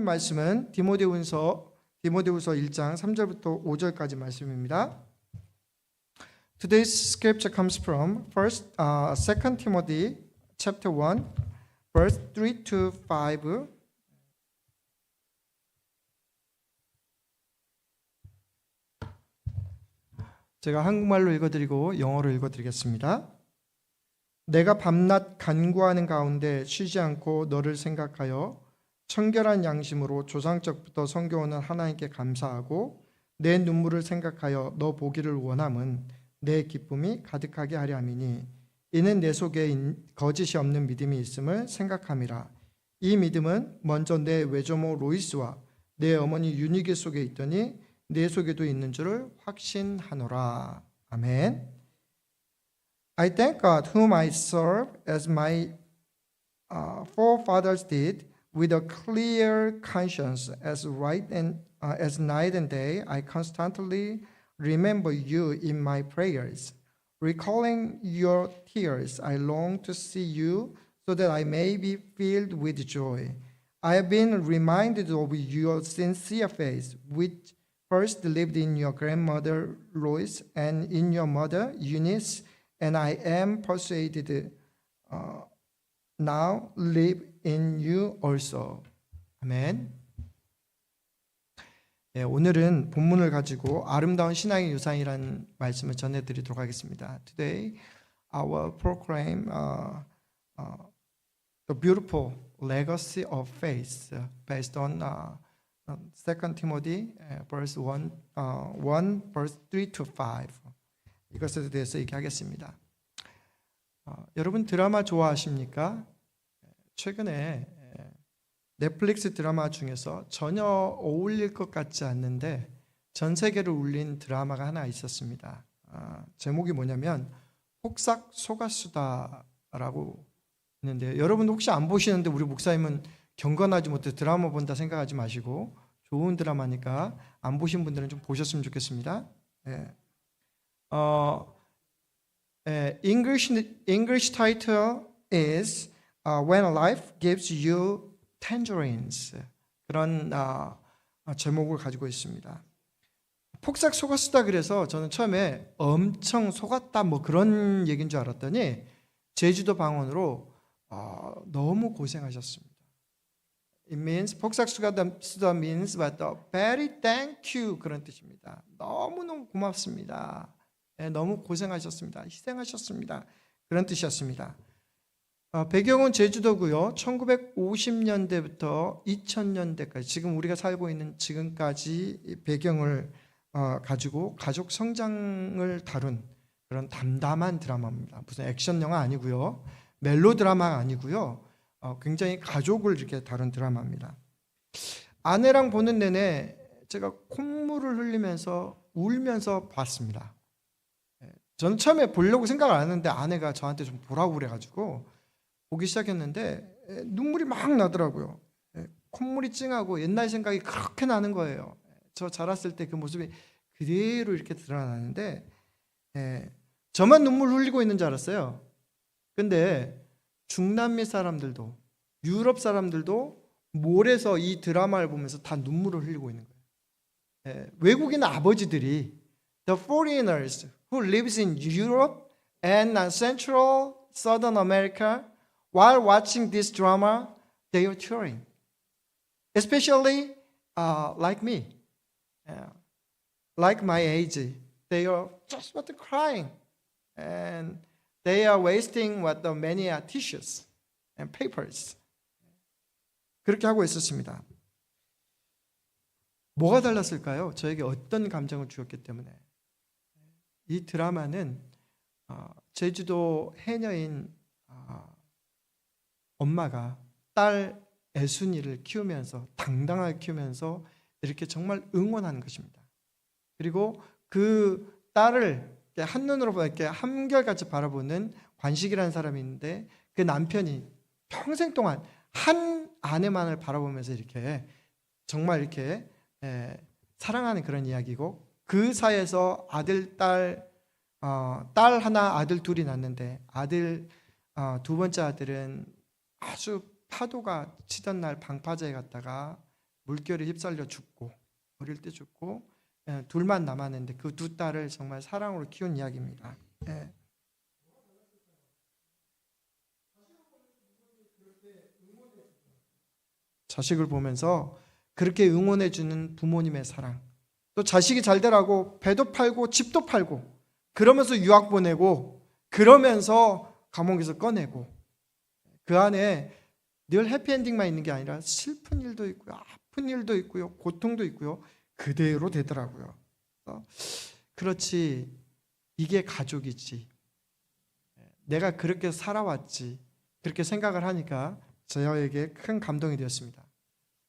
말씀은 디모데후서 1장 3절부터 5절까지 말씀입니다. Today's scripture comes from 2 Timothy chapter 1 verse 3 to 5. 제가 한국말로 읽어드리고 영어로 읽어드리겠습니다. 내가 밤낮 간구하는 가운데 쉬지 않고 너를 생각하여 청결한 양심으로 조상적부터 섬겨오는 하나님께 감사하고 내 눈물을 생각하여 너 보기를 원함은 내 기쁨이 가득하게 하려 함이니 이는 내 속에 거짓이 없는 믿음이 있음을 생각함이라. 이 믿음은 먼저 내 외조모 로이스와 내 어머니 유니게 속에 있더니 내 속에도 있는 줄을 확신하노라. 아멘. I thank God whom I serve as my forefathers did with a clear conscience as night and day. I constantly remember you in my prayers. Recalling your tears, I long to see you so that I may be filled with joy. I have been reminded of your sincere faith, which first lived in your grandmother Lois and in your mother Eunice, and I am persuaded now live in you also. 아멘. 네, 오늘은 본문을 가지고 아름다운 신앙의 유산이라는 말씀을 전해드리도록 하겠습니다. Today, I will proclaim the beautiful legacy of faith based on 2 Timothy verse 1, verse 3 to 5. 이것에 대해서 얘기하겠습니다. 여러분 드라마 좋아하십니까? 최근에 넷플릭스 드라마 중에서 전혀 어울릴 것 같지 않는데 전 세계를 울린 드라마가 하나 있었습니다. 제목이 뭐냐면 폭삭 속았수다라고 있는데요. 여러분 혹시 안 보시는데 우리 목사님은 경건하지 못해 드라마 본다 생각하지 마시고 좋은 드라마니까 안 보신 분들은 좀 보셨으면 좋겠습니다. English title is When Life Gives You Tangerines. 그런 제목을 가지고 있습니다. 폭삭 속았수다 그래서 저는 처음에 엄청 속았다 뭐 그런 얘기인 줄 알았더니 제주도 방언으로 너무 고생하셨습니다. It means 폭삭 속았수다 means what? Very thank you 그런 뜻입니다. 너무너무 고맙습니다. 너무 고생하셨습니다. 희생하셨습니다. 그런 뜻이었습니다. 배경은 제주도고요. 1950년대부터 2000년대까지 지금 우리가 살고 있는 지금까지 배경을 가지고 가족 성장을 다룬 그런 담담한 드라마입니다. 무슨 액션 영화 아니고요. 멜로 드라마가 아니고요. 굉장히 가족을 이렇게 다룬 드라마입니다. 아내랑 보는 내내 제가 콧물을 흘리면서 울면서 봤습니다. 저는 처음에 보려고 생각을 안 했는데 아내가 저한테 좀 보라고 그래가지고 보기 시작했는데 눈물이 막 나더라고요. 콧물이 찡하고 옛날 생각이 그렇게 나는 거예요. 저 자랐을 때 그 모습이 그대로 이렇게 드러나는데 저만 눈물 흘리고 있는 줄 알았어요. 근데 중남미 사람들도 유럽 사람들도 몰에서 이 드라마를 보면서 다 눈물을 흘리고 있는 거예요. 외국인 아버지들이 The foreigners who lives in Europe and Central Southern America while watching this drama, they are tearing. Especially like me, like my age, they are just about crying, and they are wasting many tissues and papers. 그렇게 하고 있었습니다. 뭐가 달랐을까요? 저에게 어떤 감정을 주었기 때문에? 이 드라마는 제주도 해녀인 엄마가 딸 애순이를 키우면서 당당하게 키우면서 이렇게 정말 응원하는 것입니다. 그리고 그 딸을 한눈으로 이렇게 한결같이 바라보는 관식이라는 사람이 있는데 그 남편이 평생 동안 한 아내만을 바라보면서 이렇게 정말 이렇게 사랑하는 그런 이야기고 그 사이에서 아들, 딸 하나, 아들 둘이 낳는데 아들 두 번째 아들은 아주 파도가 치던 날 방파제에 갔다가 물결에 휩쓸려 죽고 어릴 때 죽고 둘만 남았는데 그 두 딸을 정말 사랑으로 키운 이야기입니다. 예. 자식을 보면서 그렇게 응원해 주는 부모님의 사랑, 또 자식이 잘 되라고 배도 팔고 집도 팔고 그러면서 유학 보내고 그러면서 감옥에서 꺼내고 그 안에 늘 해피엔딩만 있는 게 아니라 슬픈 일도 있고요, 아픈 일도 있고요, 고통도 있고요, 그대로 되더라고요. 그렇지, 이게 가족이지, 내가 그렇게 살아왔지, 그렇게 생각을 하니까 저에게 큰 감동이 되었습니다.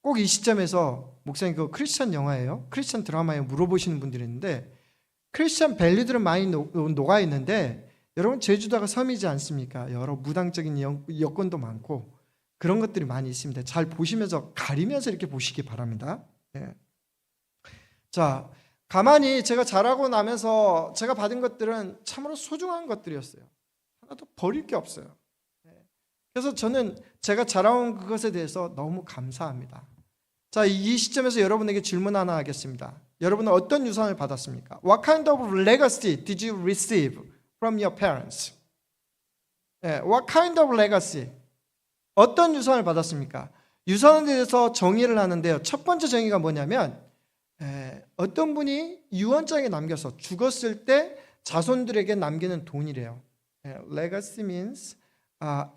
꼭 이 시점에서 목사님 그 크리스천 영화예요, 크리스천 드라마에 물어보시는 분들이 있는데 크리스천 밸류들은 많이 녹아 있는데 여러분 제주도가 섬이지 않습니까? 여러 무당적인 여건도 많고 그런 것들이 많이 있습니다. 잘 보시면서 가리면서 이렇게 보시기 바랍니다. 예. 자, 가만히 제가 자라고 나면서 제가 받은 것들은 참으로 소중한 것들이었어요. 하나도 버릴 게 없어요. 그래서 저는 제가 자라온 그것에 대해서 너무 감사합니다. 자, 이 시점에서 여러분에게 질문 하나 하겠습니다. 여러분은 어떤 유산을 받았습니까? What kind of legacy did you receive from your parents? What kind of legacy? 어떤 유산을 받았습니까? 유산에 대해서 정의를 하는데요. 첫 번째 정의가 뭐냐면 어떤 분이 유언장에 남겨서 죽었을 때 자손들에게 남기는 돈이래요. Legacy means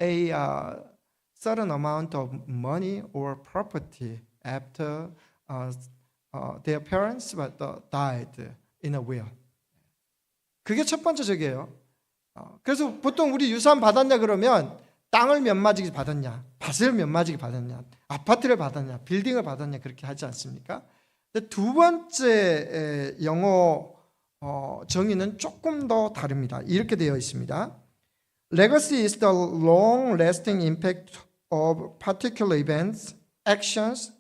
a certain amount of money or property after their parents died in a will. 그게 첫 번째 적이에요. 그래서 보통 우리 유산 받았냐 그러면 땅을 몇 마지기 받았냐, 밭을 몇 마지기 받았냐, 아파트를 받았냐, 빌딩을 받았냐 그렇게 하지 않습니까? 두 번째 영어 정의는 조금 더 다릅니다. 이렇게 되어 있습니다. Legacy is the long-lasting impact of particular events, actions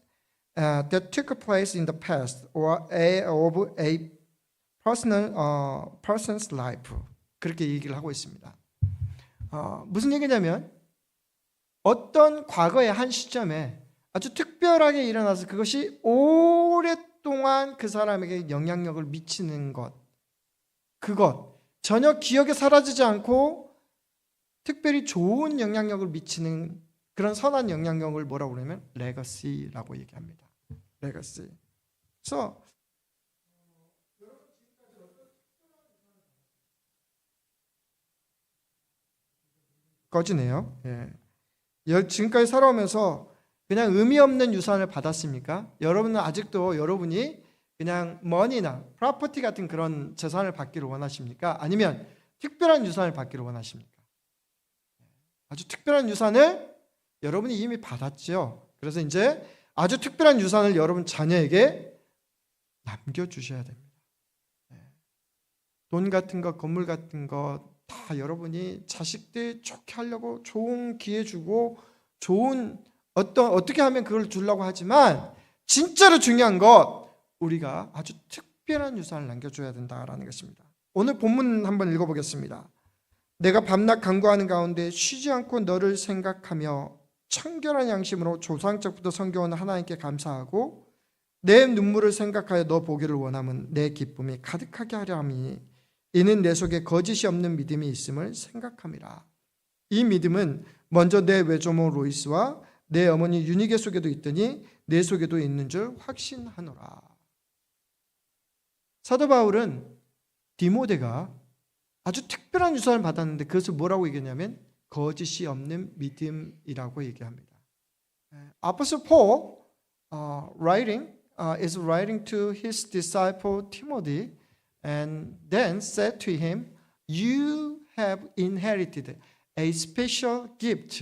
that took place in the past or of a person's life. 그렇게 얘기를 하고 있습니다. 무슨 얘기냐면 어떤 과거의 한 시점에 아주 특별하게 일어나서 그것이 오랫동안 그 사람에게 영향력을 미치는 것, 그것 전혀 기억에 사라지지 않고 특별히 좋은 영향력을 미치는 그런 선한 영향력을 뭐라고 그러냐면 레거시라고 얘기합니다. 레거시. 그래서 꺼지네요. 예. 지금까지 살아오면서 그냥 의미 없는 유산을 받았습니까? 여러분은 아직도 여러분이 그냥 머니나 프로퍼티 같은 그런 재산을 받기를 원하십니까? 아니면 특별한 유산을 받기를 원하십니까? 아주 특별한 유산을 여러분이 이미 받았죠. 그래서 이제 아주 특별한 유산을 여러분 자녀에게 남겨주셔야 됩니다. 돈 같은 것, 건물 같은 것 다 여러분이 자식들 좋게 하려고 좋은 기회 주고 좋은 어떻게 하면 그걸 주려고 하지만 진짜로 중요한 것 우리가 아주 특별한 유산을 남겨줘야 된다라는 것입니다. 오늘 본문 한번 읽어보겠습니다. 내가 밤낮 간구하는 가운데 쉬지 않고 너를 생각하며 청결한 양심으로 조상적부터 섬겨온 하나님께 감사하고 내 눈물을 생각하여 너 보기를 원함은 내 기쁨이 가득하게 하려 함이니 이는 내 속에 거짓이 없는 믿음이 있음을 생각함이라. 이 믿음은 먼저 내 외조모 로이스와 내 어머니 유니게 속에도 있더니 내 속에도 있는 줄 확신하노라. 사도 바울은 디모데가 아주 특별한 유산을 받았는데 그것을 뭐라고 얘기했냐면 거짓이 없는 믿음이라고 얘기합니다. Apostle Paul is writing to his disciple Timothy and then said to him, you have inherited a special gift,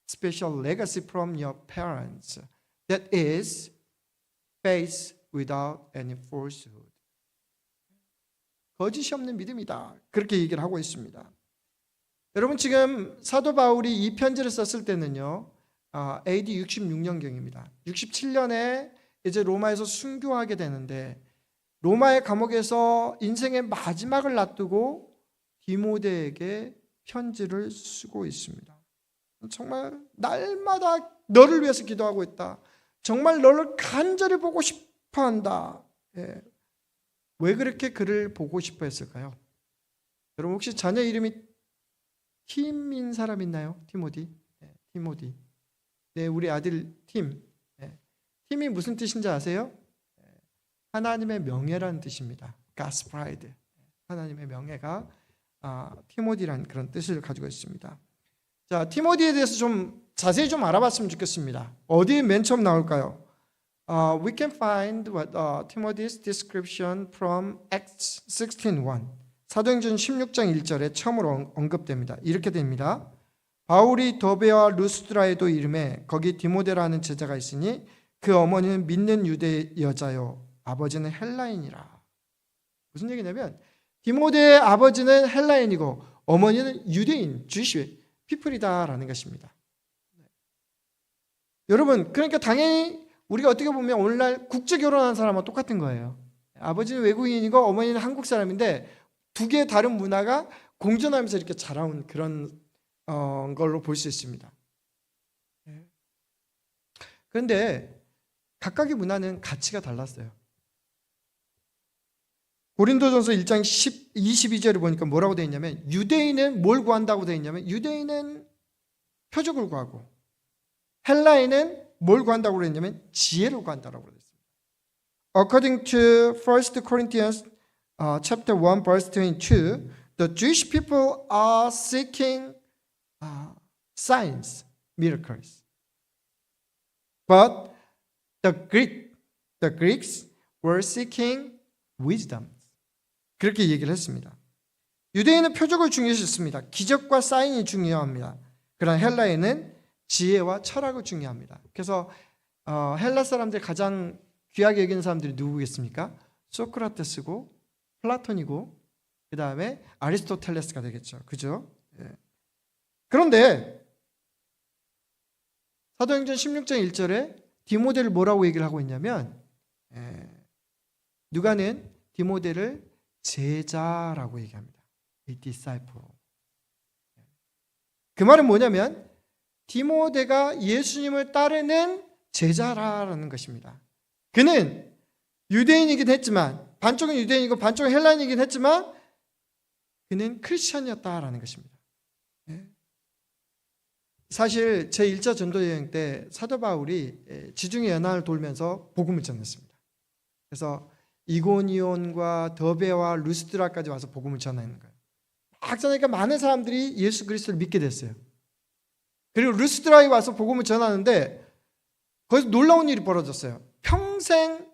special legacy from your parents, that is faith without any falsehood. 거짓이 없는 믿음이다. 그렇게 얘기를 하고 있습니다. 여러분 지금 사도 바울이 이 편지를 썼을 때는요, AD 66년경입니다. 67년에 이제 로마에서 순교하게 되는데 로마의 감옥에서 인생의 마지막을 놔두고 디모데에게 편지를 쓰고 있습니다. 정말 날마다 너를 위해서 기도하고 있다. 정말 너를 간절히 보고 싶어 한다. 예. 왜 그렇게 그를 보고 싶어 했을까요? 여러분 혹시 자녀 이름이 팀인 사람 있나요? 티모디? 네, 티모디. 네, 우리 아들 팀. 네. 팀이 무슨 뜻인지 아세요? 하나님의 명예라는 뜻입니다. God's pride. 하나님의 명예가 티모디라는 그런 뜻을 가지고 있습니다. 자, 티모디에 대해서 좀 자세히 좀 알아봤으면 좋겠습니다. 어디 맨 처음 나올까요? We can find what, Timothy's description from Acts 16:1. 사도행전 16장 1절에 처음으로 언급됩니다. 이렇게 됩니다. 바울이 더베와 루스드라에도 이름에 거기 디모데라는 제자가 있으니 그 어머니는 믿는 유대 여자요 아버지는 헬라인이라. 무슨 얘기냐면 디모데의 아버지는 헬라인이고 어머니는 유대인, 주시 피플이다라는 것입니다. 여러분, 그러니까 당연히 우리가 어떻게 보면 오늘날 국제 결혼한 사람과 똑같은 거예요. 아버지는 외국인이고 어머니는 한국 사람인데 두 개의 다른 문화가 공존하면서 이렇게 자라온 그런 걸로 볼 수 있습니다. 그런데 각각의 문화는 가치가 달랐어요. 고린도전서 1장 22절을 보니까 뭐라고 되어 있냐면 유대인은 뭘 구한다고 되어 있냐면 유대인은 표적을 구하고 헬라인은 뭘 구한다고 그랬냐면 지혜를 구한다라고 그랬습니다. According to 1 Corinthians chapter 1 verse 22, the Jewish people are seeking signs, miracles. But the Greeks were seeking wisdom. 그렇게 얘기를 했습니다. 유대인은 표적을 중요시했습니다. 기적과 사인이 중요합니다. 그러나 헬라인은 지혜와 철학을 중요합니다. 그래서 헬라 사람들 가장 귀하게 여기는 사람들이 누구겠습니까? 소크라테스고 플라톤이고 그 다음에 아리스토텔레스가 되겠죠. 그죠? 예. 그런데 사도행전 16장 1절에 디모데를 뭐라고 얘기를 하고 있냐면 누가는 디모데를 제자라고 얘기합니다. A disciple. 그 말은 뭐냐면 디모데가 예수님을 따르는 제자라는 것입니다. 그는 유대인이긴 했지만 반쪽은 유대인이고 반쪽은 헬라인이긴 했지만 그는 크리스천이었다라는 것입니다. 사실 제 1차 전도여행 때 사도 바울이 지중해 연안을 돌면서 복음을 전했습니다. 그래서 이고니온과 더베와 루스드라까지 와서 복음을 전하는 거예요. 막 전하니까 많은 사람들이 예수 그리스도를 믿게 됐어요. 그리고 루스드라에 와서 복음을 전하는데 거기서 놀라운 일이 벌어졌어요. 평생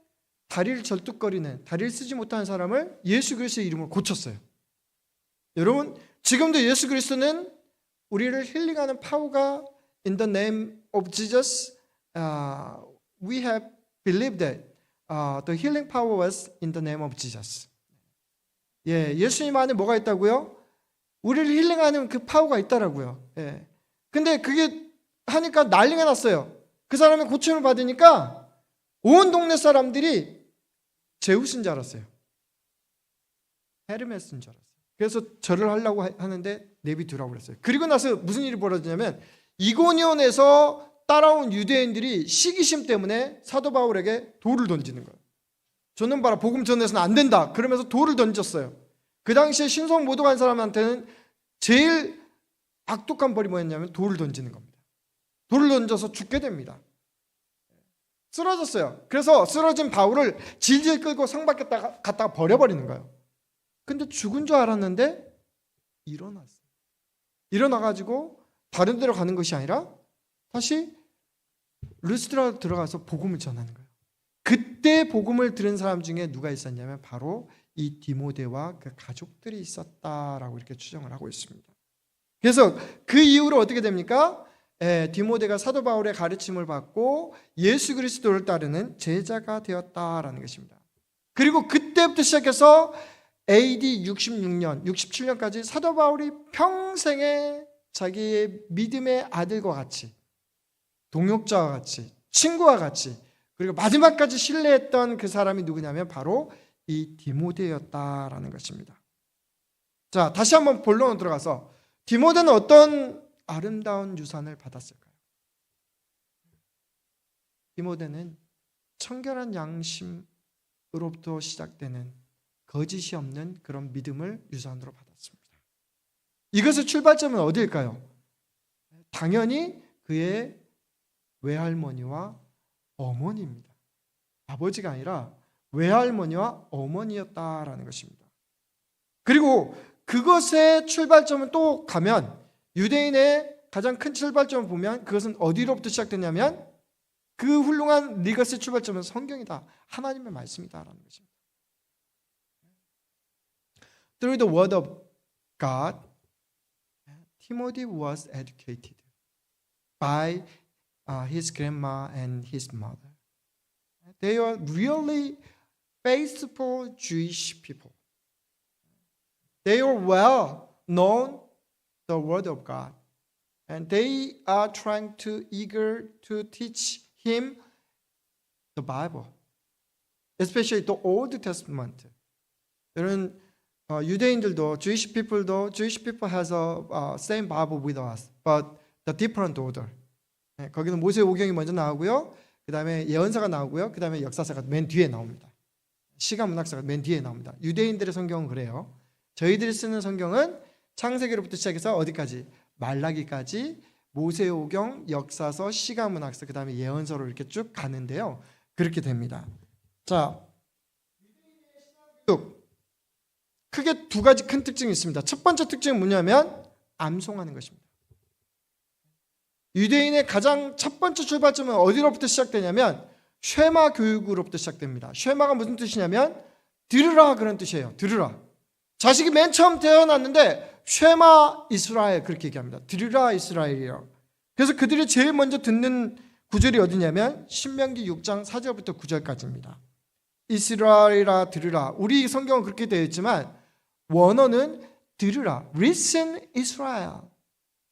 다리를 절뚝거리는, 다리를 쓰지 못하는 사람을 예수 그리스도의 이름으로 고쳤어요. 여러분, 지금도 예수 그리스도는 우리를 힐링하는 파워가 in the name of Jesus, we have believed that the healing power was in the name of Jesus. 예, 예수님 안에 뭐가 있다고요? 우리를 힐링하는 그 파워가 있다라고요. 예. 근데 그게 하니까 난리가 났어요. 그 사람이 고침을 받으니까 온 동네 사람들이 제우스인 줄 알았어요. 헤르메스인 줄 알았어요. 그래서 절을 하려고 하는데 내비두라고 그랬어요. 그리고 나서 무슨 일이 벌어지냐면 이고니온에서 따라온 유대인들이 시기심 때문에 사도 바울에게 돌을 던지는 거예요. 저는 봐라, 복음 전해서는 안 된다. 그러면서 돌을 던졌어요. 그 당시에 신성 모독한 사람한테는 제일 악독한 벌이 뭐였냐면 돌을 던지는 겁니다. 돌을 던져서 죽게 됩니다. 쓰러졌어요. 그래서 쓰러진 바울을 질질 끌고 성 밖에 갖다가 버려버리는 거예요. 근데 죽은 줄 알았는데 일어났어요. 일어나가지고 다른 데로 가는 것이 아니라 다시 루스드라 들어가서 복음을 전하는 거예요. 그때 복음을 들은 사람 중에 누가 있었냐면 바로 이 디모데와 그 가족들이 있었다라고 이렇게 추정을 하고 있습니다. 그래서 그 이후로 어떻게 됩니까? 디모데가 사도 바울의 가르침을 받고 예수 그리스도를 따르는 제자가 되었다라는 것입니다. 그리고 그때부터 시작해서 AD 66년, 67년까지 사도 바울이 평생에 자기의 믿음의 아들과 같이, 동역자와 같이, 친구와 같이, 그리고 마지막까지 신뢰했던 그 사람이 누구냐면 바로 이 디모데였다라는 것입니다. 자, 다시 한번 본론으로 들어가서 디모데는 어떤 아름다운 유산을 받았을까요? 디모데는 청결한 양심으로부터 시작되는 거짓이 없는 그런 믿음을 유산으로 받았습니다. 이것의 출발점은 어디일까요? 당연히 그의 외할머니와 어머니입니다. 아버지가 아니라 외할머니와 어머니였다라는 것입니다. 그리고 그것의 출발점은 또 가면 유대인의 가장 큰 출발점을 보면 그것은 어디로부터 시작되냐면 그 훌륭한 리것의 출발점은 성경이다. 하나님의 말씀이다라는 것입니다. Through the word of God, Timothy was educated by his grandma and his mother. They were really faithful Jewish people. They were well known the word of God, and they are trying to eager to teach him the Bible, especially the Old Testament. 여러분 유대인들도 Jewish people has a same Bible with us, but the different order. 거기는 모세오경이 먼저 나오고요. 그 다음에 예언서가 나오고요. 그 다음에 역사서가 맨 뒤에 나옵니다. 시가문학서가 맨 뒤에 나옵니다. 유대인들의 성경은 그래요. 저희들이 쓰는 성경은 창세기로부터 시작해서 어디까지? 말라기까지 모세오경, 역사서, 시가문학서, 그 다음에 예언서로 이렇게 쭉 가는데요. 그렇게 됩니다. 자, 크게 두 가지 큰 특징이 있습니다. 첫 번째 특징은 뭐냐면 암송하는 것입니다. 유대인의 가장 첫 번째 출발점은 어디로부터 시작되냐면 쉐마 교육으로부터 시작됩니다. 쉐마가 무슨 뜻이냐면 들으라 그런 뜻이에요. 들으라. 자식이 맨 처음 태어났는데 쉐마 이스라엘 그렇게 얘기합니다. 들으라 이스라엘이요. 그래서 그들이 제일 먼저 듣는 구절이 어디냐면 신명기 6장 4절부터 9절까지입니다. 이스라엘아 들으라. 우리 성경은 그렇게 되어 있지만 원어는 들으라. Listen Israel.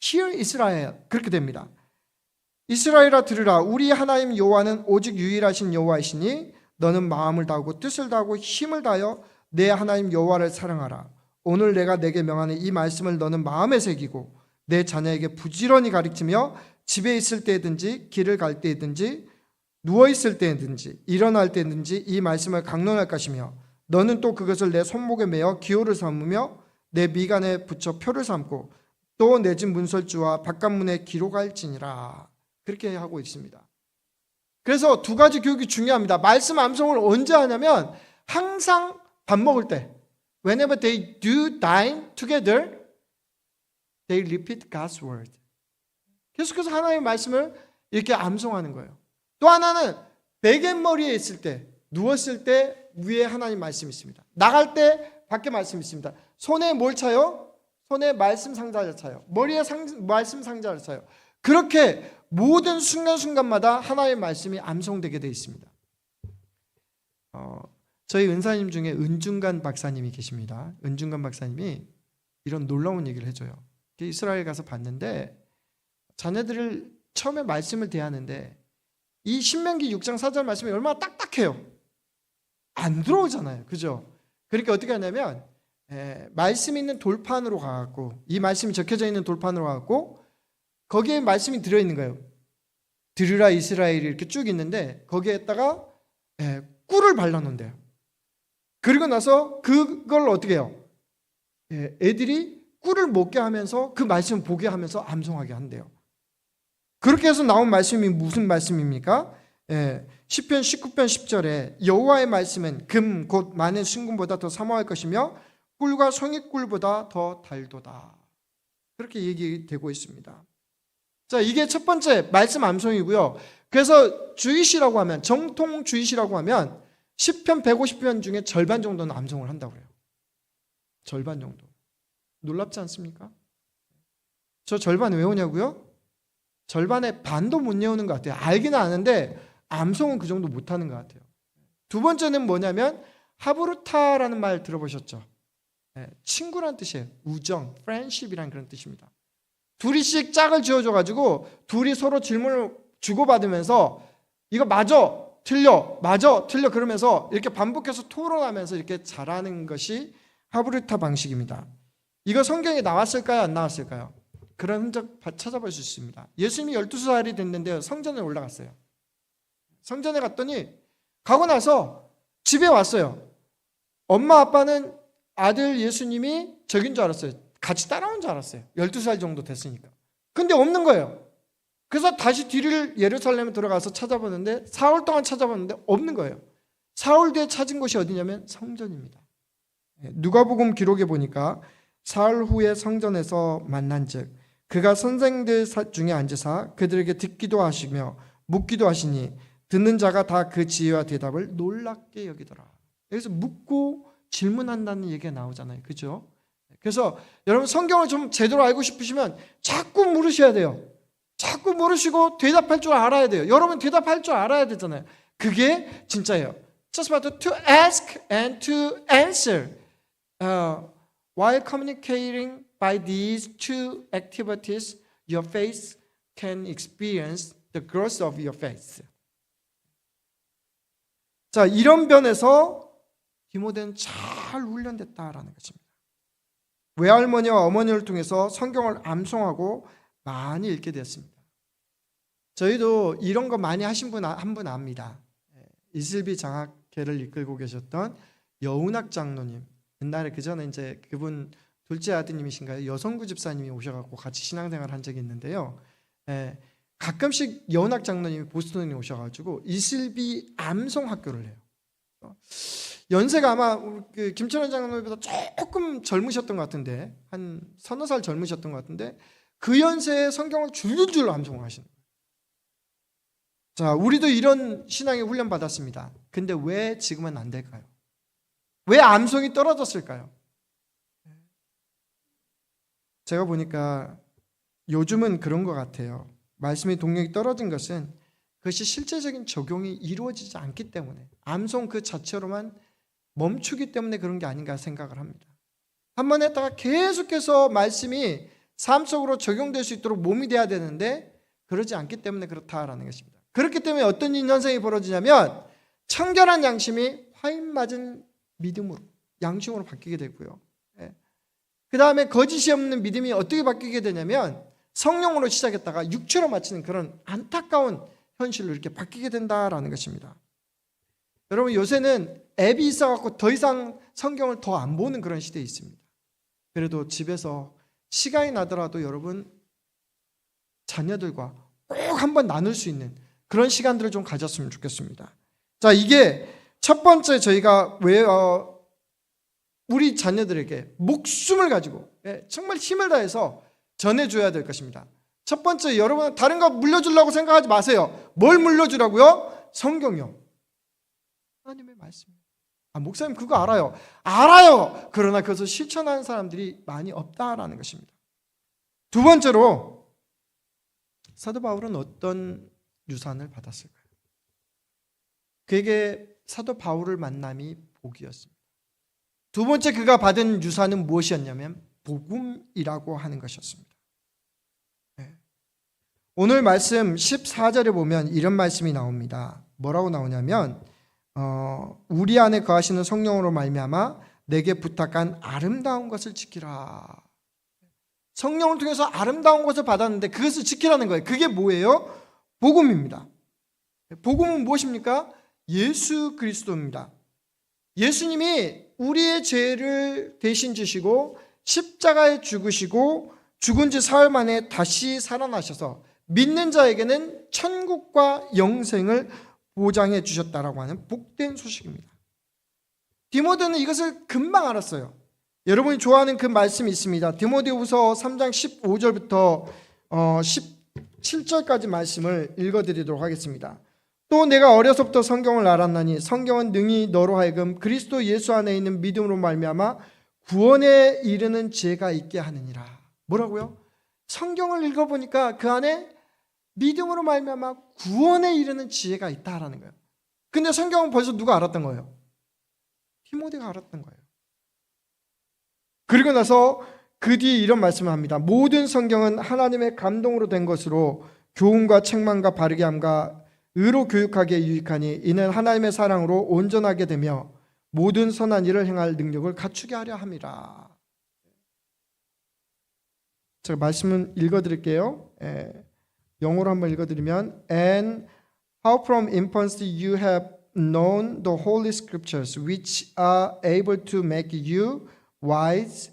Hear Israel. 그렇게 됩니다. 이스라엘아 들으라. 우리 하나님 여호와는 오직 유일하신 여호와이시니 너는 마음을 다하고 뜻을 다하고 힘을 다하여 내 하나님 여호와를 사랑하라. 오늘 내가 내게 명하는 이 말씀을 너는 마음에 새기고 내 자녀에게 부지런히 가르치며 집에 있을 때든지 길을 갈 때든지 누워 있을 때든지 일어날 때든지 이 말씀을 강론할 것이며 너는 또 그것을 내 손목에 매어 기호를 삼으며 내 미간에 붙여 표를 삼고 또 내 집 문설주와 바깥문에 기록할지니라. 그렇게 하고 있습니다. 그래서 두 가지 교육이 중요합니다. 말씀 암송을 언제 하냐면 항상 밥 먹을 때 Whenever they do dine together, they repeat God's word. 계속해서 하나님의 말씀을 이렇게 암송하는 거예요. 또 하나는 베갯머리에 있을 때, 누웠을 때 위에 하나님 말씀이 있습니다. 나갈 때 밖에 말씀이 있습니다. 손에 뭘 차요? 손에 말씀 상자를 차요. 머리에 말씀 상자를 차요. 그렇게 모든 순간순간마다 하나님의 말씀이 암송되게 되어 있습니다. 저희 은사님 중에 은중간 박사님이 계십니다. 은중간 박사님이 이런 놀라운 얘기를 해줘요. 이스라엘 가서 봤는데 자녀들을 처음에 말씀을 대하는데 이 신명기 6장 4절 말씀이 얼마나 딱딱해요. 안 들어오잖아요. 그죠? 그러니까 어떻게 하냐면 말씀이 있는 돌판으로 가갖고 이 말씀이 적혀져 있는 돌판으로 가갖고 거기에 말씀이 들어있는 거예요. 들으라 이스라엘이 이렇게 쭉 있는데 거기에다가 꿀을 발라놓는대요. 그리고 나서 그걸 어떻게 해요? 애들이 꿀을 먹게 하면서 그 말씀을 보게 하면서 암송하게 한대요. 그렇게 해서 나온 말씀이 무슨 말씀입니까? 시편 19편 10절에 여호와의 말씀은 금 곧 많은 순금보다 더 사모할 것이며 꿀과 송이꿀보다 더 달도다. 그렇게 얘기되고 있습니다. 자, 이게 첫 번째 말씀 암송이고요. 그래서 주일시라고 하면 정통 주일시라고 하면 시편 150편 중에 절반 정도는 암송을 한다고 해요. 절반 정도. 놀랍지 않습니까? 저 절반 왜 오냐고요? 절반의 반도 못 외우는 것 같아요. 알기는 아는데 암송은 그 정도 못하는 것 같아요. 두 번째는 뭐냐면 하브루타라는 말 들어보셨죠? 친구란 뜻이에요. 우정, friendship이라는 그런 뜻입니다. 둘이씩 짝을 지어줘가지고 둘이 서로 질문을 주고받으면서 이거 맞아, 틀려, 맞아, 틀려 그러면서 이렇게 반복해서 토론하면서 이렇게 잘하는 것이 하브루타 방식입니다. 이거 성경에 나왔을까요? 안 나왔을까요? 그런 흔적 찾아볼 수 있습니다. 예수님이 12살이 됐는데요. 성전에 올라갔어요. 성전에 갔더니 가고 나서 집에 왔어요. 엄마 아빠는 아들 예수님이 저긴 줄 알았어요. 같이 따라온 줄 알았어요. 12살 정도 됐으니까. 근데 없는 거예요. 그래서 다시 뒤를 예루살렘에 들어가서 찾아보는데 사흘 동안 찾아봤는데 없는 거예요. 사흘 뒤에 찾은 곳이 어디냐면 성전입니다. 누가복음 기록에 보니까 사흘 후에 성전에서 만난즉 그가 선생들 중에 앉으사 그들에게 듣기도 하시며 묻기도 하시니 듣는 자가 다 그 지혜와 대답을 놀랍게 여기더라. 여기서 묻고 질문한다는 얘기가 나오잖아요. 그죠? 그래서 여러분 성경을 좀 제대로 알고 싶으시면 자꾸 물으셔야 돼요. 자꾸 물으시고 대답할 줄 알아야 돼요. 여러분 대답할 줄 알아야 되잖아요. 그게 진짜예요. Just about to ask and to answer. While communicating by these two activities, your faith can experience the growth of your faith. 자, 이런 면에서 디모데는 잘 훈련됐다라는 것입니다. 외할머니와 어머니를 통해서 성경을 암송하고 많이 읽게 되었습니다. 저희도 이런 거 많이 하신 분 한 분 압니다. 이슬비 장학회를 이끌고 계셨던 여운학 장로님. 옛날에 그 전에 이제 그분 둘째 아드님이신가요? 여성구 집사님이 오셔갖고 같이 신앙생활 한 적이 있는데요. 가끔씩 여운학 장로님이 보스턴에 오셔가지고 이슬비 암송 학교를 해요. 연세가 아마 김철원 장로님보다 조금 젊으셨던 것 같은데 한 서너 살 젊으셨던 것 같은데 그 연세에 성경을 줄줄줄 암송하시는 거예요. 자, 우리도 이런 신앙의 훈련 받았습니다. 근데 왜 지금은 안 될까요? 왜 암송이 떨어졌을까요? 제가 보니까 요즘은 그런 것 같아요. 말씀의 동력이 떨어진 것은 그것이 실제적인 적용이 이루어지지 않기 때문에 암송 그 자체로만 멈추기 때문에 그런 게 아닌가 생각을 합니다. 한 번 했다가 계속해서 말씀이 삶 속으로 적용될 수 있도록 몸이 돼야 되는데 그러지 않기 때문에 그렇다라는 것입니다. 그렇기 때문에 어떤 현상이 벌어지냐면 청결한 양심이 화인 맞은 믿음으로 양심으로 바뀌게 되고요. 그 다음에 거짓이 없는 믿음이 어떻게 바뀌게 되냐면 성령으로 시작했다가 육체로 마치는 그런 안타까운 현실로 이렇게 바뀌게 된다라는 것입니다. 여러분 요새는 앱이 있어갖고 더 이상 성경을 더 안 보는 그런 시대에 있습니다. 그래도 집에서 시간이 나더라도 여러분 자녀들과 꼭 한번 나눌 수 있는 그런 시간들을 좀 가졌으면 좋겠습니다. 자, 이게 첫 번째 저희가 왜 우리 자녀들에게 목숨을 가지고 정말 힘을 다해서 전해줘야 될 것입니다. 첫 번째, 여러분 다른 거 물려주려고 생각하지 마세요. 뭘 물려주라고요? 성경이요. 하나님의 말씀. 목사님 그거 알아요. 알아요. 그러나 그것을 실천하는 사람들이 많이 없다라는 것입니다. 두 번째로 사도 바울은 어떤 유산을 받았을까요? 그에게 사도 바울을 만남이 복이었습니다. 두 번째 그가 받은 유산은 무엇이었냐면 복음이라고 하는 것이었습니다. 오늘 말씀 14절에 보면 이런 말씀이 나옵니다. 뭐라고 나오냐면 우리 안에 거하시는 성령으로 말미암아 내게 부탁한 아름다운 것을 지키라. 성령을 통해서 아름다운 것을 받았는데 그것을 지키라는 거예요. 그게 뭐예요? 복음입니다. 복음은 무엇입니까? 예수 그리스도입니다. 예수님이 우리의 죄를 대신 지시고 십자가에 죽으시고 죽은 지 사흘 만에 다시 살아나셔서 믿는 자에게는 천국과 영생을 보장해 주셨다라고 하는 복된 소식입니다. 디모데는 이것을 금방 알았어요. 여러분이 좋아하는 그 말씀이 있습니다. 디모데후서 3장 15절부터 17절까지 말씀을 읽어드리도록 하겠습니다. 또 내가 어려서부터 성경을 알았나니 성경은 능히 너로 하여금 그리스도 예수 안에 있는 믿음으로 말미암아 구원에 이르는 지혜가 있게 하느니라. 뭐라고요? 성경을 읽어보니까 그 안에 믿음으로 말미암아 구원에 이르는 지혜가 있다라는 거예요. 근데 성경은 벌써 누가 알았던 거예요? 디모데가 알았던 거예요. 그리고 나서 그 뒤에 이런 말씀을 합니다. 모든 성경은 하나님의 감동으로 된 것으로 교훈과 책망과 바르게 함과 의로 교육하기에 유익하니 이는 하나님의 사랑으로 온전하게 되며 모든 선한 일을 행할 능력을 갖추게 하려 함이라. 제가 말씀을 읽어드릴게요. 영어로 한번 읽어드리면 And How from infancy you have known the holy scriptures, which are able to make you wise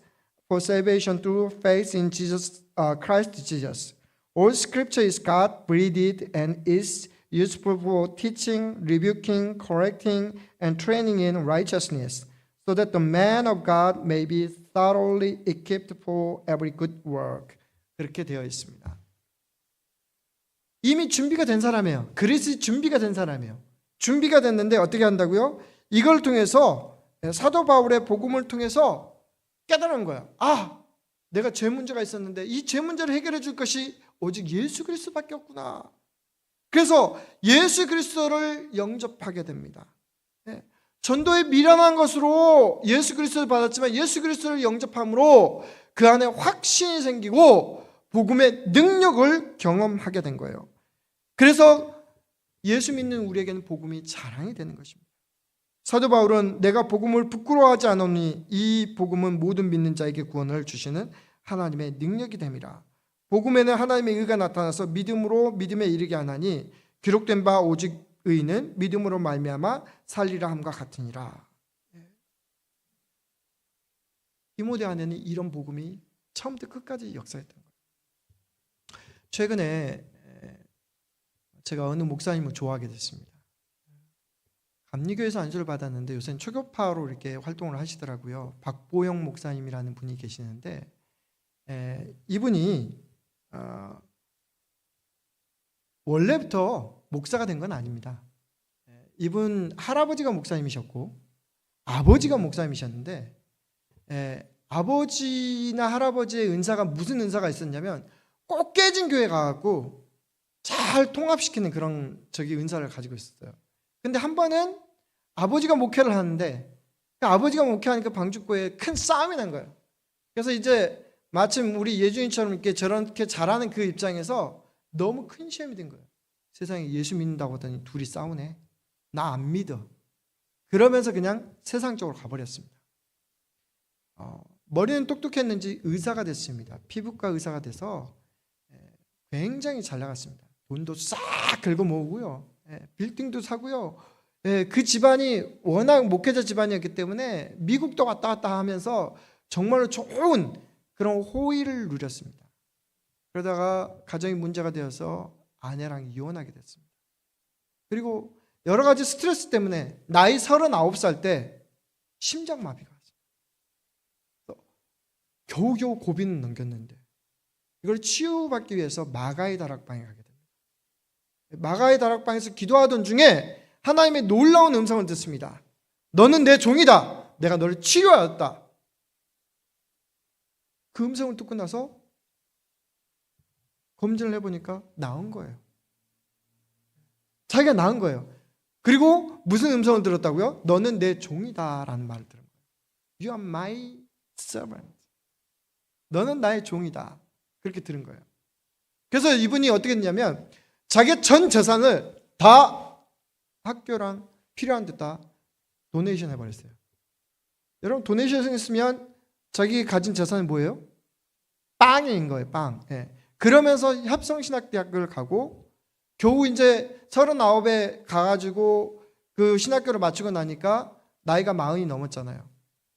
for salvation through faith in Jesus, Christ Jesus. All scripture is God-breathed and is useful for teaching, rebuking, correcting, and training in righteousness, so that the man of God may be thoroughly equipped for every good work. 그렇게 되어 있습니다. 이미 준비가 된 사람이에요. 그리스 준비가 된 사람이에요. 준비가 됐는데 어떻게 한다고요? 이걸 통해서 사도 바울의 복음을 통해서 깨달은 거예요. 아, 내가 죄 문제가 있었는데 이 죄 문제를 해결해 줄 것이 오직 예수 그리스도밖에 없구나. 그래서 예수 그리스도를 영접하게 됩니다. 전도에 미련한 것으로 예수 그리스도를 받았지만 예수 그리스도를 영접함으로 그 안에 확신이 생기고 복음의 능력을 경험하게 된 거예요. 그래서 예수 믿는 우리에게는 복음이 자랑이 되는 것입니다. 사도 바울은 내가 복음을 부끄러워하지 않으니 이 복음은 모든 믿는 자에게 구원을 주시는 하나님의 능력이 됨이라. 복음에는 하나님의 의가 나타나서 믿음으로 믿음에 이르게 하나니 기록된 바 오직 의는 믿음으로 말미암아 살리라 함과 같으니라. 디모데 안에는 이런 복음이 처음부터 끝까지 역사했던 거예요. 최근에 제가 어느 목사님을 좋아하게 됐습니다. 감리교에서 안수를 받았는데 요새는 초교파로 이렇게 활동을 하시더라고요. 박보영 목사님이라는 분이 계시는데 이분이 원래부터 목사가 된 건 아닙니다. 이분 할아버지가 목사님이셨고 아버지가 목사님이셨는데 아버지나 할아버지의 은사가 무슨 은사가 있었냐면 꼭 깨진 교회 가갖고 잘 통합시키는 그런 은사를 가지고 있었어요. 근데 한 번은 아버지가 목회를 하는데 아버지가 목회하니까 방주교회에 큰 싸움이 난 거예요. 그래서 이제 마침 우리 예주인처럼 이렇게 저렇게 잘하는 그 입장에서 너무 큰 시험이 된 거예요. 세상에 예수 믿는다고 하더니 둘이 싸우네. 나 안 믿어. 그러면서 그냥 세상적으로 가버렸습니다. 머리는 똑똑했는지 의사가 됐습니다. 피부과 의사가 돼서 굉장히 잘 나갔습니다. 돈도 싹 긁어 모으고요. 빌딩도 사고요. 그 집안이 워낙 목회자 집안이었기 때문에 미국도 왔다 갔다 하면서 정말로 좋은 그런 호의를 누렸습니다. 그러다가 가정이 문제가 되어서 아내랑 이혼하게 됐습니다. 그리고 여러 가지 스트레스 때문에 나이 39살 때 심장마비가 왔어요. 겨우겨우 고비는 넘겼는데 이걸 치유받기 위해서 마가의 다락방에 가게 됩니다. 마가의 다락방에서 기도하던 중에 하나님의 놀라운 음성을 듣습니다. 너는 내 종이다. 내가 너를 치유하였다. 그 음성을 듣고 나서 검진을 해보니까 나은 거예요. 자기가 나은 거예요. 그리고 무슨 음성을 들었다고요? 너는 내 종이다 라는 말을 들은 거예요. You are my servant. 너는 나의 종이다. 그렇게 들은 거예요. 그래서 이분이 어떻게 했냐면 자기 전 재산을 다 학교랑 필요한 데다 도네이션 해버렸어요. 여러분 도네이션 했으면 자기 가진 재산이 뭐예요? 빵인 거예요. 빵. 그러면서 협성신학대학을 가고 겨우 이제 39에 가가지고 그 신학교를 마치고 나니까 나이가 40이 넘었잖아요.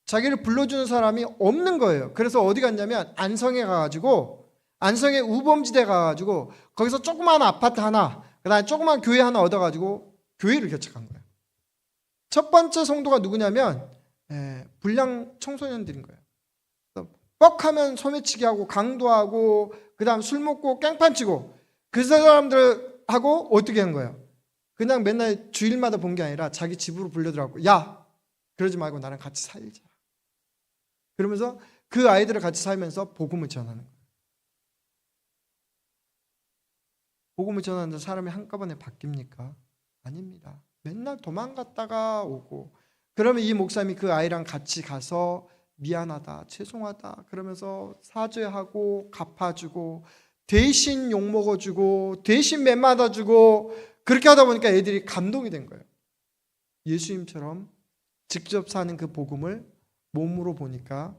자기를 불러주는 사람이 없는 거예요. 그래서 어디 갔냐면 안성에 가가지고 안성의 우범지대 가가지고 거기서 조그마한 아파트 하나 그다음에 조그마한 교회 하나 얻어가지고 교회를 개척한 거예요. 첫 번째 성도가 누구냐면 불량 청소년들인 거예요. 뻑하면 소매치기 하고 강도하고 그다음 술 먹고 깽판 치고 그 사람들하고 어떻게 한 거예요? 그냥 맨날 주일마다 본 게 아니라 자기 집으로 불려들어가고 야 그러지 말고 나랑 같이 살자. 그러면서 그 아이들을 같이 살면서 복음을 전하는 거예요. 복음을 전하는데 사람이 한꺼번에 바뀝니까? 아닙니다. 맨날 도망갔다가 오고 그러면 이 목사님이 그 아이랑 같이 가서 미안하다, 죄송하다 그러면서 사죄하고 갚아주고 대신 욕먹어주고 대신 매맞아주고 그렇게 하다 보니까 애들이 감동이 된 거예요. 예수님처럼 직접 사는 그 복음을 몸으로 보니까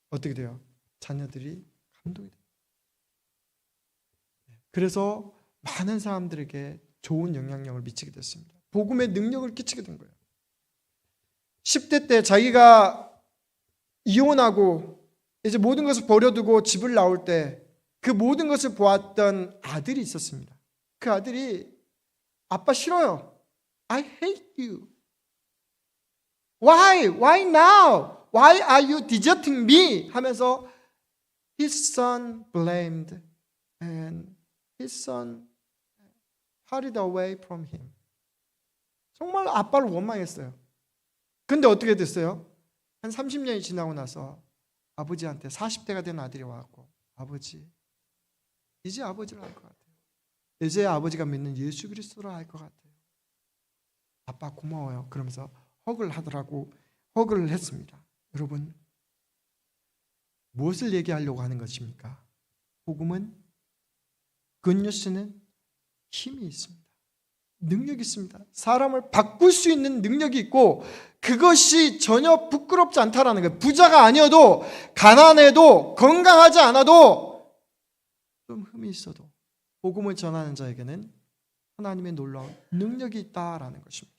어떻게 돼요? 자녀들이 감동이 돼요. 그래서 많은 사람들에게 좋은 영향력을 미치게 됐습니다. 복음의 능력을 끼치게 된 거예요. 10대 때 자기가 이혼하고 이제 모든 것을 버려두고 집을 나올 때 그 모든 것을 보았던 아들이 있었습니다. 그 아들이 아빠 싫어요. I hate you. Why? Why now? Why are you deserting me? 하면서 his son blamed and his son hurried away from him. 정말 아빠를 원망했어요. 근데 어떻게 됐어요? 한 30년이 지나고 나서 아버지한테 40대가 된 아들이 와갖고 아버지, 이제 아버지를 알 것 같아요. 이제 아버지가 믿는 예수 그리스도를 알 것 같아요. 아빠 고마워요. 그러면서 허그를 하더라고. 허그를 했습니다. 여러분, 무엇을 얘기하려고 하는 것입니까? 복음은, 굿뉴스는 힘이 있습니다. 능력이 있습니다. 사람을 바꿀 수 있는 능력이 있고 그것이 전혀 부끄럽지 않다라는 거예요. 부자가 아니어도, 가난해도, 건강하지 않아도, 좀 흠이 있어도 복음을 전하는 자에게는 하나님의 놀라운 능력이 있다라는 것입니다.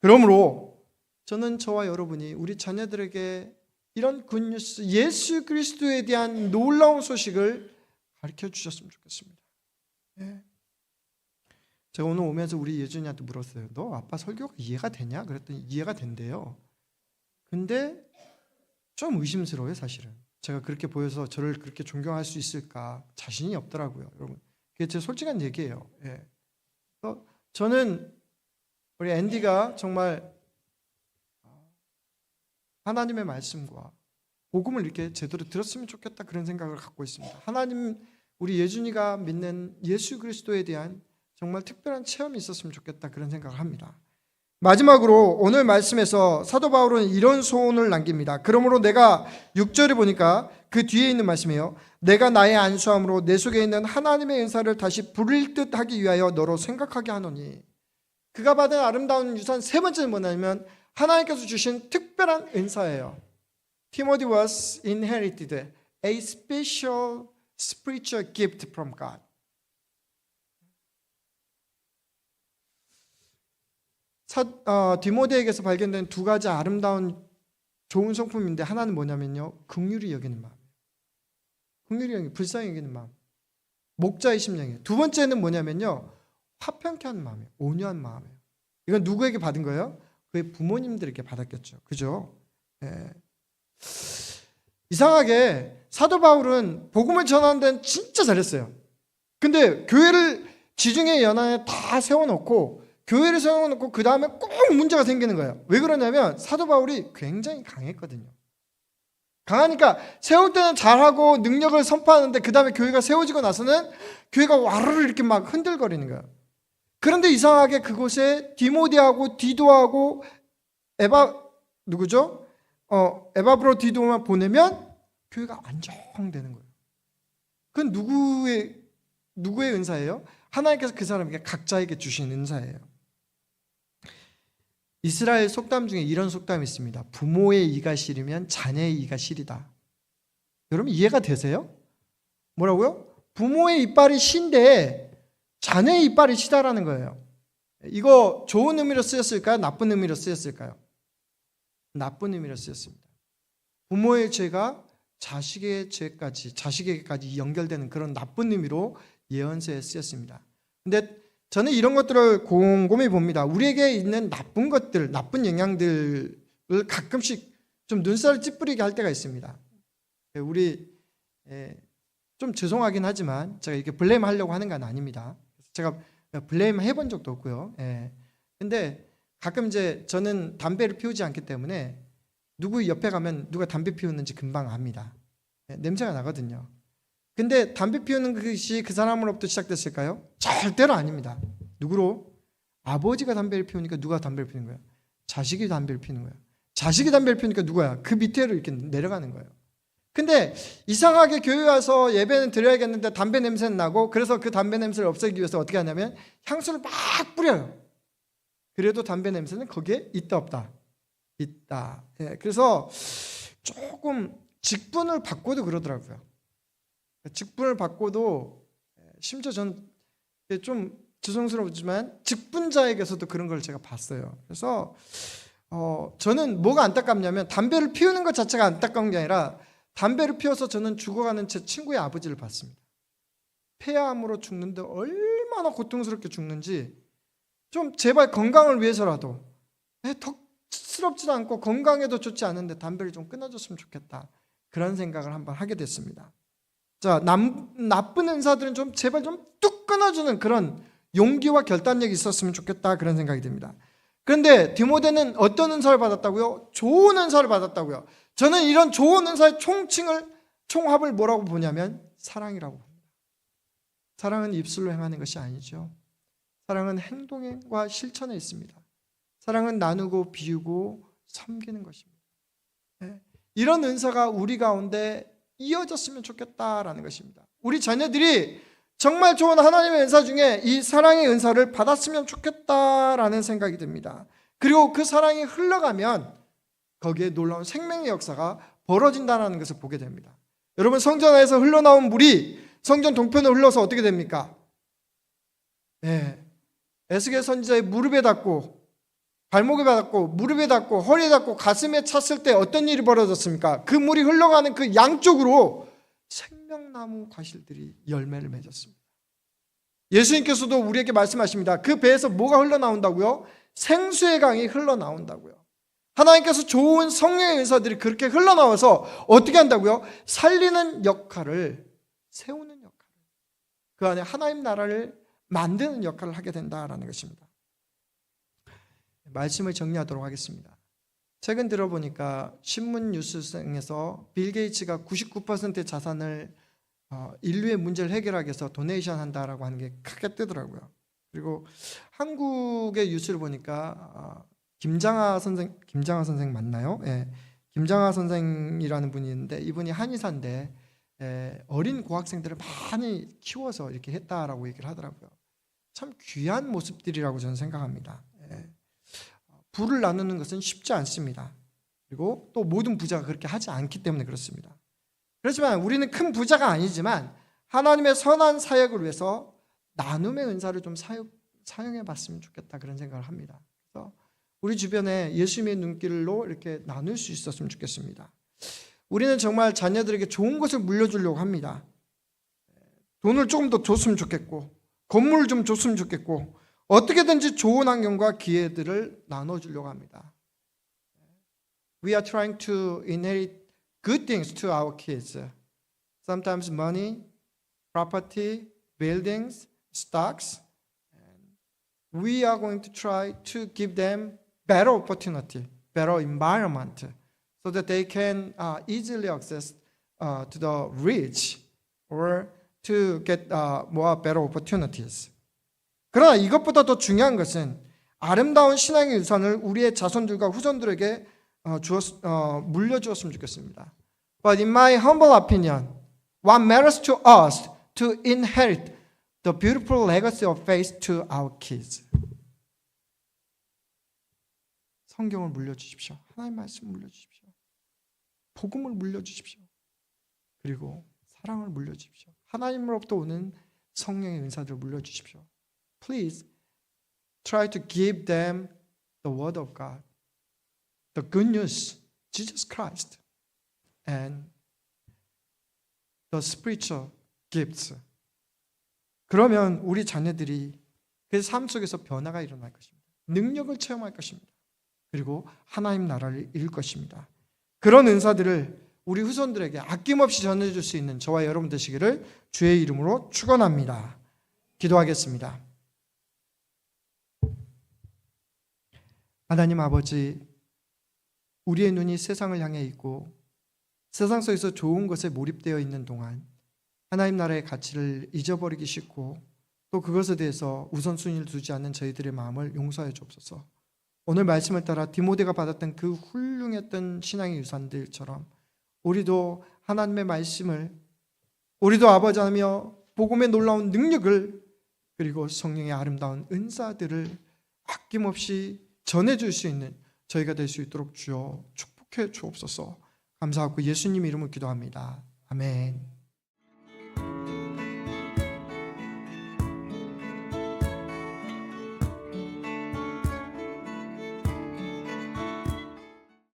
그러므로 저는 저와 여러분이 우리 자녀들에게 이런 굿뉴스, 예수 그리스도에 대한 놀라운 소식을 가르쳐 주셨으면 좋겠습니다. 네. 제가 오늘 오면서 우리 예준이한테 물었어요. 너 아빠 설교가 이해가 되냐? 그랬더니 이해가 된대요. 근데 좀 의심스러워요, 사실은. 제가 그렇게 보여서 저를 그렇게 존경할 수 있을까 자신이 없더라고요, 여러분. 그게 제 솔직한 얘기예요. 예. 저는 우리 앤디가 정말 하나님의 말씀과 복음을 이렇게 제대로 들었으면 좋겠다 그런 생각을 갖고 있습니다. 하나님, 우리 예준이가 믿는 예수 그리스도에 대한 정말 특별한 체험이 있었으면 좋겠다 그런 생각을 합니다. 마지막으로 오늘 말씀에서 사도 바울은 이런 소원을 남깁니다. 그러므로 내가 6절에 보니까 그 뒤에 있는 말씀이에요. 내가 나의 안수함으로 내 속에 있는 하나님의 은사를 다시 부릴 듯 하기 위하여 너로 생각하게 하노니. 그가 받은 아름다운 유산 세 번째는 뭐냐면 하나님께서 주신 특별한 은사예요. Timothy was inherited a special spiritual gift from God. 디모데에게서 발견된 두 가지 아름다운 좋은 성품인데 하나는 뭐냐면요, 긍휼히 여기는 마음, 긍휼히 여기는, 불쌍히 여기는 마음, 목자의 심령이에요. 두 번째는 뭐냐면요, 화평케 하는 마음이에요. 온유한 마음이에요. 이건 누구에게 받은 거예요? 그의 부모님들에게 받았겠죠. 그죠? 예. 이상하게 사도 바울은 복음을 전하는 데는 진짜 잘했어요. 근데 교회를 지중해 연안에 다 세워놓고 교회를 세워놓고 그 다음에 꼭 문제가 생기는 거예요. 왜 그러냐면 사도 바울이 굉장히 강했거든요. 강하니까 세울 때는 잘하고 능력을 선포하는데 그 다음에 교회가 세워지고 나서는 교회가 와르르 이렇게 막 흔들거리는 거예요. 그런데 이상하게 그곳에 디모데하고 디도하고 에바브로 디도만 보내면 교회가 안정되는 거예요. 그건 누구의 은사예요? 하나님께서 그 사람에게 각자에게 주신 은사예요. 이스라엘 속담 중에 이런 속담이 있습니다. 부모의 이가 싫으면 자녀의 이가 시리다. 여러분 이해가 되세요? 뭐라고요? 부모의 이빨이 신데 자녀의 이빨이 시다라는 거예요. 이거 좋은 의미로 쓰였을까요? 나쁜 의미로 쓰였을까요? 나쁜 의미로 쓰였습니다. 부모의 죄가 자식에게까지 연결되는 그런 나쁜 의미로 예언서에 쓰였습니다. 근데 저는 이런 것들을 곰곰이 봅니다. 우리에게 있는 나쁜 것들, 나쁜 영향들을 가끔씩 좀 눈살을 찌푸리게 할 때가 있습니다. 우리 좀 죄송하긴 하지만 제가 이렇게 블레임 하려고 하는 건 아닙니다. 제가 블레임 해본 적도 없고요. 근데 가끔 이제 저는 담배를 피우지 않기 때문에 누구 옆에 가면 누가 담배 피우는지 금방 압니다. 냄새가 나거든요. 근데 담배 피우는 것이 그 사람으로부터 시작됐을까요? 절대로 아닙니다. 누구로? 아버지가 담배를 피우니까 누가 담배를 피우는 거예요? 자식이 담배를 피우는 거예요. 자식이 담배를 피우니까 누구야? 그 밑으로 이렇게 내려가는 거예요. 근데 이상하게 교회 와서 예배는 드려야겠는데 담배 냄새는 나고, 그래서 그 담배 냄새를 없애기 위해서 어떻게 하냐면 향수를 막 뿌려요. 그래도 담배 냄새는 거기에 있다 없다? 있다. 그래서 조금 직분을 받고도 그러더라고요. 직분을 받고도 심지어 전 좀 죄송스럽지만 직분자에게서도 그런 걸 제가 봤어요. 그래서 저는 뭐가 안타깝냐면 담배를 피우는 것 자체가 안타까운 게 아니라 담배를 피워서 저는 죽어가는 제 친구의 아버지를 봤습니다. 폐암으로 죽는데 얼마나 고통스럽게 죽는지 좀 제발 건강을 위해서라도 덕스럽지도 않고 건강에도 좋지 않은데 담배를 좀 끊어줬으면 좋겠다. 그런 생각을 한번 하게 됐습니다. 자, 나쁜 은사들은 좀 제발 좀 뚝 끊어주는 그런 용기와 결단력이 있었으면 좋겠다. 그런 생각이 듭니다. 그런데 디모데는 어떤 은사를 받았다고요? 좋은 은사를 받았다고요. 저는 이런 좋은 은사의 총합을 뭐라고 보냐면 사랑이라고 봅니다. 사랑은 입술로 행하는 것이 아니죠. 사랑은 행동과 실천에 있습니다. 사랑은 나누고 비우고 섬기는 것입니다. 이런 은사가 우리 가운데 이어졌으면 좋겠다라는 것입니다. 우리 자녀들이 정말 좋은 하나님의 은사 중에 이 사랑의 은사를 받았으면 좋겠다라는 생각이 듭니다. 그리고 그 사랑이 흘러가면 거기에 놀라운 생명의 역사가 벌어진다는 것을 보게 됩니다. 여러분, 성전 안에서 흘러나온 물이 성전 동편으로 흘러서 어떻게 됩니까? 에스겔 선지자의 무릎에 닿고 발목에 닿고 무릎에 닿고 허리에 닿고 가슴에 찼을 때 어떤 일이 벌어졌습니까? 그 물이 흘러가는 그 양쪽으로 생명나무 과실들이 열매를 맺었습니다. 예수님께서도 우리에게 말씀하십니다. 그 배에서 뭐가 흘러나온다고요? 생수의 강이 흘러나온다고요. 하나님께서 좋은 성령의 은사들이 그렇게 흘러나와서 어떻게 한다고요? 살리는 역할을, 세우는 역할을, 그 안에 하나님 나라를 만드는 역할을 하게 된다라는 것입니다. 말씀을 정리하도록 하겠습니다. 최근 들어보니까 신문 뉴스에서 빌 게이츠가 99%의 자산을 인류의 문제를 해결하기 위해서 도네이션 한다라고 하는 게 크게 뜨더라고요. 그리고 한국의 뉴스를 보니까 김장하 선생 맞나요? 김장하 선생이라는 분이 있는데 이분이 한의사인데 어린 고학생들을 많이 키워서 이렇게 했다라고 얘기를 하더라고요. 참 귀한 모습들이라고 저는 생각합니다. 부를 나누는 것은 쉽지 않습니다. 그리고 또 모든 부자가 그렇게 하지 않기 때문에 그렇습니다. 그렇지만 우리는 큰 부자가 아니지만 하나님의 선한 사역을 위해서 나눔의 은사를 좀 사용해 봤으면 좋겠다, 그런 생각을 합니다. 그래서 우리 주변에 예수님의 눈길로 이렇게 나눌 수 있었으면 좋겠습니다. 우리는 정말 자녀들에게 좋은 것을 물려주려고 합니다. 돈을 조금 더 줬으면 좋겠고, 건물을 좀 줬으면 좋겠고, 어떻게든지 좋은 환경과 기회들을 나눠주려고 합니다. We are trying to inherit good things to our kids. Sometimes money, property, buildings, stocks. We are going to try to give them better opportunity, better environment, so that they can easily access to the rich or to get more better opportunities. 그러나 이것보다 더 중요한 것은 아름다운 신앙의 유산을 우리의 자손들과 후손들에게 물려주었으면 좋겠습니다. But in my humble opinion, what matters to us to inherit the beautiful legacy of faith to our kids. 성경을 물려주십시오. 하나님의 말씀을 물려주십시오. 복음을 물려주십시오. 그리고 사랑을 물려주십시오. 하나님으로부터 오는 성령의 은사들을 물려주십시오. Please try to give them the word of God, the good news, Jesus Christ, and the spiritual gifts. 그러면 우리 자녀들이 그 삶 속에서 변화가 일어날 것입니다. 능력을 체험할 것입니다. 그리고 하나님 나라를 이룰 것입니다. 그런 은사들을 우리 후손들에게 아낌없이 전해줄 수 있는 저와 여러분 되시기를 주의 이름으로 축원합니다. 기도하겠습니다. 하나님 아버지, 우리의 눈이 세상을 향해 있고 세상 속에서 좋은 것에 몰입되어 있는 동안 하나님 나라의 가치를 잊어버리기 쉽고 또 그것에 대해서 우선순위를 두지 않는 저희들의 마음을 용서해 주옵소서. 오늘 말씀을 따라 디모데가 받았던 그 훌륭했던 신앙의 유산들처럼 우리도 하나님의 말씀을, 우리도 아버지 하며 복음의 놀라운 능력을, 그리고 성령의 아름다운 은사들을 아낌없이 전해줄 수 있는 저희가 될 수 있도록 주여 축복해 주옵소서. 감사하고 예수님 이름으로 기도합니다. 아멘.